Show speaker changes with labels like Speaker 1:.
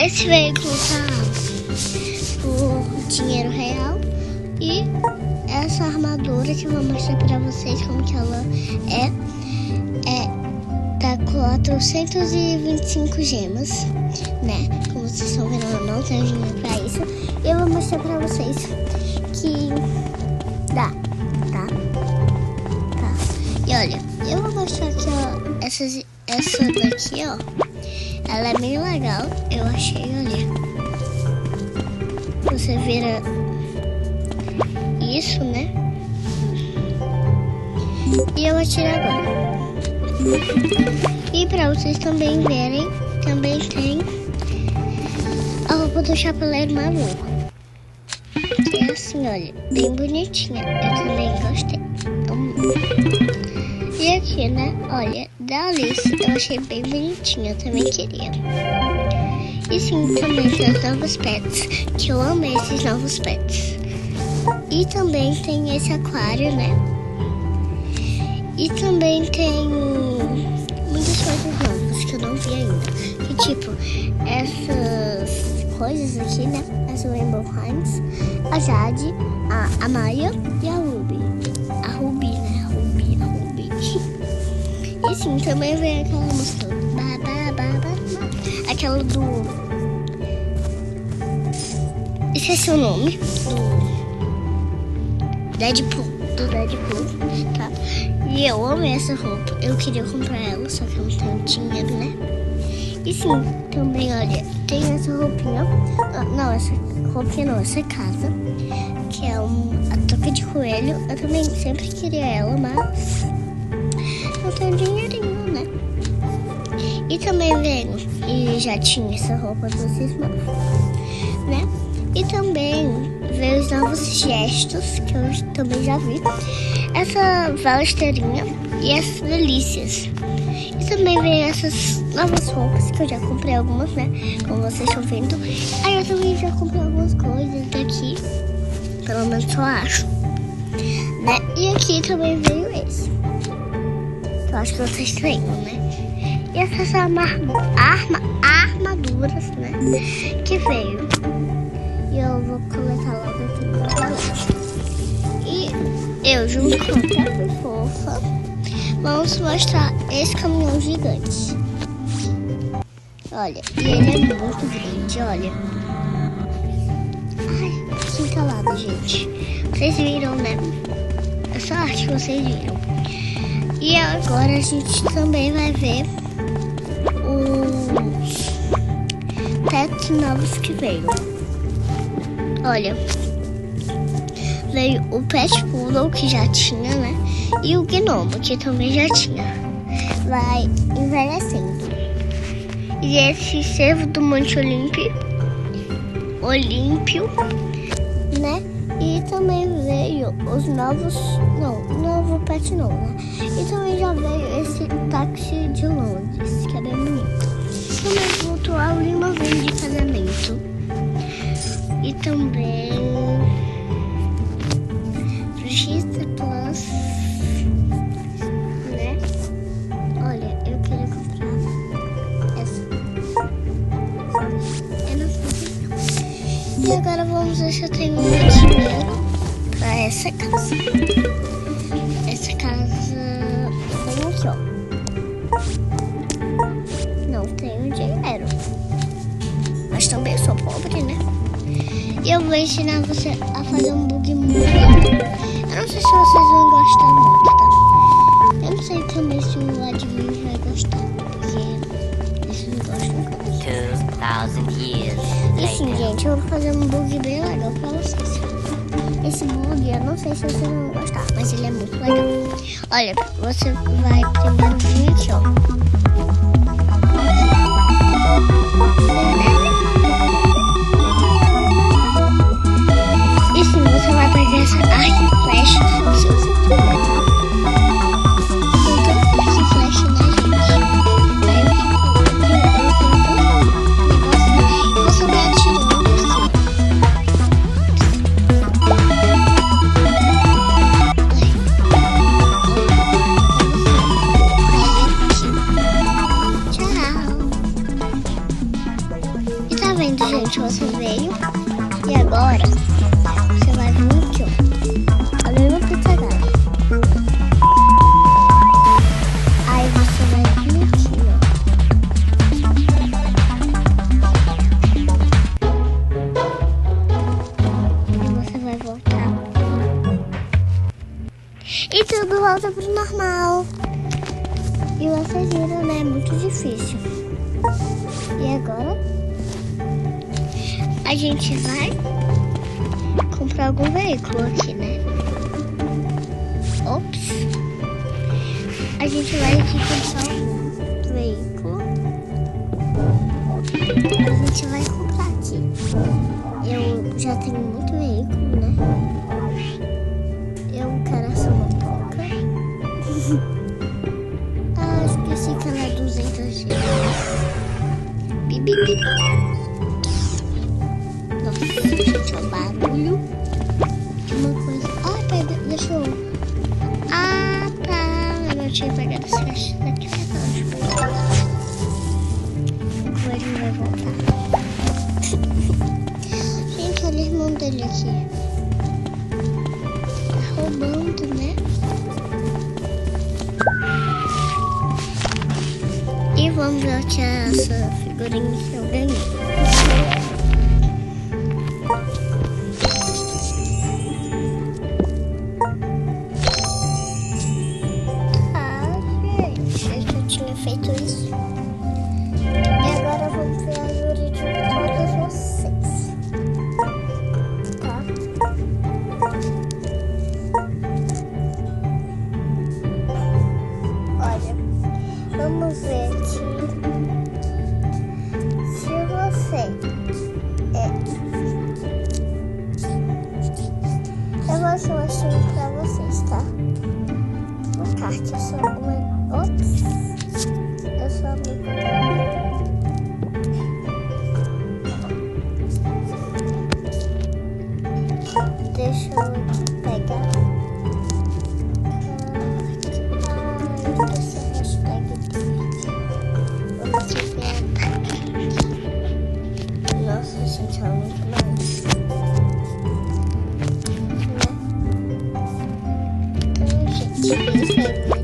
Speaker 1: esse veículo tá por dinheiro real. E essa armadura que eu vou mostrar pra vocês como que ela tá 425 gemas, né? Como vocês estão vendo, eu não tenho dinheiro pra isso. E eu vou mostrar pra vocês que dá, tá? E olha, eu vou mostrar aqui, ó, essa daqui, ó. Ela é bem legal, eu achei, olha. Você vira isso, né? E eu vou tirar agora. E pra vocês também verem, também tem a roupa do Chapeleiro Maluco. Que é assim, olha, bem bonitinha. Eu também gostei. E aqui, né? Olha, da Alice, eu achei bem bonitinha. Eu também queria. E sim, também tem os novos pets, que eu amei esses novos pets. E também tem esse aquário, né? E também tem muitas coisas novas que eu não vi ainda. Que tipo, essas coisas aqui, né? As Rainbow Hines, a Jade, a Maya e a Ruby. A Ruby, né? A Ruby. E sim, também vem aquela música. Aquela do... Esqueci o nome. Do Deadpool, tá? E eu amo essa roupa. Eu queria comprar ela, só que eu não tenho dinheiro, né? E sim, também, olha, tem essa roupinha. Não, essa roupinha não, essa casa. Que é a touca de coelho. Eu também sempre queria ela, mas não tenho dinheirinho, né? E também veio, e já tinha essa roupa dos irmãos, né? E também veio os novos gestos, que eu também já vi. Essa valesteirinha e essas delícias. E também veio essas novas roupas, que eu já comprei algumas, né? Como vocês estão vendo. Aí eu também já comprei algumas coisas daqui. Pelo menos eu acho. Né? E aqui também veio esse. Eu acho que vocês tenham, né? E essas armaduras, né? Que veio. E eu vou coletar logo aqui no meu colégio. E eu, junto com a Peppa Fofa, vamos mostrar esse caminhão gigante. Olha, e ele é muito grande, olha. Ai, que encalado, gente. Vocês viram, né? Eu só acho que vocês viram. E agora a gente também vai ver os pets novos que veio. Olha, veio o Pet Poodle, que já tinha, né? E o Gnomo, que também já tinha. Vai envelhecendo. E esse cervo do Monte Olímpio, né? E também veio os novos... Não, novo pet não, né? E também já veio esse táxi de Londres, que é bem bonito. Também voltou ao limousine de casamento. E também... Justiça Plus, né? Olha, eu queria comprar essa. Eu não sei. E agora vamos ver se eu tenho dinheiro pra essa casa. Essa casa bem aqui, ó. Não tenho dinheiro. Mas também sou pobre, né? E eu vou ensinar você a fazer um bug muito legal. Eu não sei se vocês vão gostar muito, tá? Eu não sei também se o Admin vai gostar, porque eles não gostam.
Speaker 2: 2000 years
Speaker 1: E sim,
Speaker 2: later.
Speaker 1: gente, eu vou fazer um bug bem legal pra vocês. Esse bug, eu não sei se vocês vão gostar, mas ele é muito legal. Olha, você vai primeiro vir aqui, ó. E sim, você vai pegar essa arco e flecha. Se você tiver arco e flecha, né, gente? Aí eu você vai atirando assim. Tchau. vendo, gente? Você veio e agora você vai vir aqui, ó. Ali no pizzagalho. Aí você vai vir aqui, ó. E você vai voltar. E tudo volta pro normal. E vocês viram, né? É muito difícil. E agora? A gente vai comprar algum veículo aqui, né? Ops. A gente vai aqui comprar um veículo. A gente vai comprar aqui. Eu já tenho muito veículo, né? Eu quero essa motoca. Ah, esqueci que ela é 200 GB. Bibi. Nossa, gente, o barulho de uma coisa. Ah, pega, deixa eu. Ah, tá. Eu não tinha pegado esse caixa daqui. Agora ele vai voltar. Gente, olha o irmão dele aqui. Tá roubando, né? E vamos sortear essa figurinha que eu ganhei. Feito isso. E agora vamos ver a júri de todos vocês. Tá? Olha, vamos ver aqui se você eu vou mostrando pra vocês, tá? O kart é só uma. Ops! Eu sou amiga. Deixa eu aqui pegar. Essa hashtag aqui. Vamos ver. Nossa, gente, é muito mais. Né? Então, gente, isso aí.